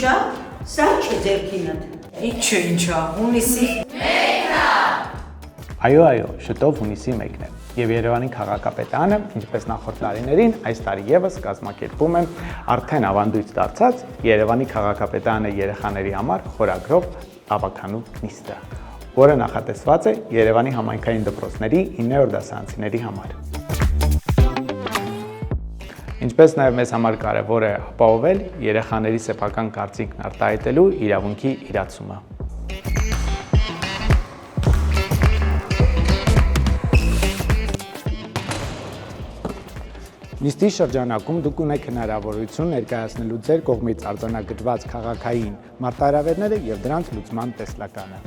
Ինչա, սա չէ ձերքինդ։ Ինչա, հունիսի։ Այո, շուտով հունիսի 1-ն է։ Եվ Երևանի քաղաքապետարանը, ինչպես նախորդ տարիներին, այս տարի եւս կազմակերպում է արդեն ավանդույթ դարձած Երևանի քաղաքապետարանը երեխաների համար խորագրով ավականու նիստը, որը նախատեսված է Երևանի համայնքային դպրոցների 9-րդ դասարանցիների համար։ Ինչպես նաև մեզ համար կարևոր է ապահովել երեխաների սեփական կարծիքն արտահայտելու իրավունքի իրացումը։ Նիստի շրջանակում դուք ունեք հնարավորություն ներկայացնելու ձեր կողմից արձանագրված քաղաքային մարտահրավերները եւ դրանց լուծման տեսլականը։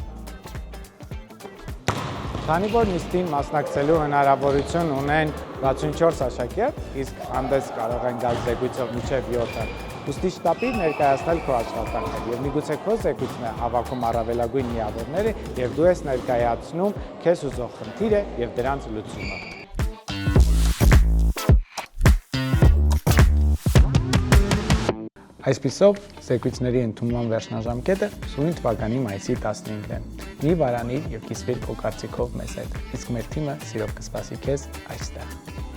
Քանի որ նիստին մասնակցելու հնարավորություն ունեն 64 աշակերտ, իսկ հանդես կարող են գալ զեկույցով մինչև 7-ը, ուստի շտապիր ներկայացնել քո աշխատանքը եւ միգուցե քո զեկույցն է հավաքում առավելագույն միավորները եւ դու ես ներկայացնում քեզ ուզող խնդիրը եւ դրանց լուծումը։ Այսպիսով, զեկույցների ընդունման վերջնաժամկետը սույն թվականի մայիսի 15-ն է։ Մի վարանիր եւ կիսվիր քո կարծիքով մեզ հետ, իսկ մեր թիմը սիրով կսպասի քեզ այստեղ։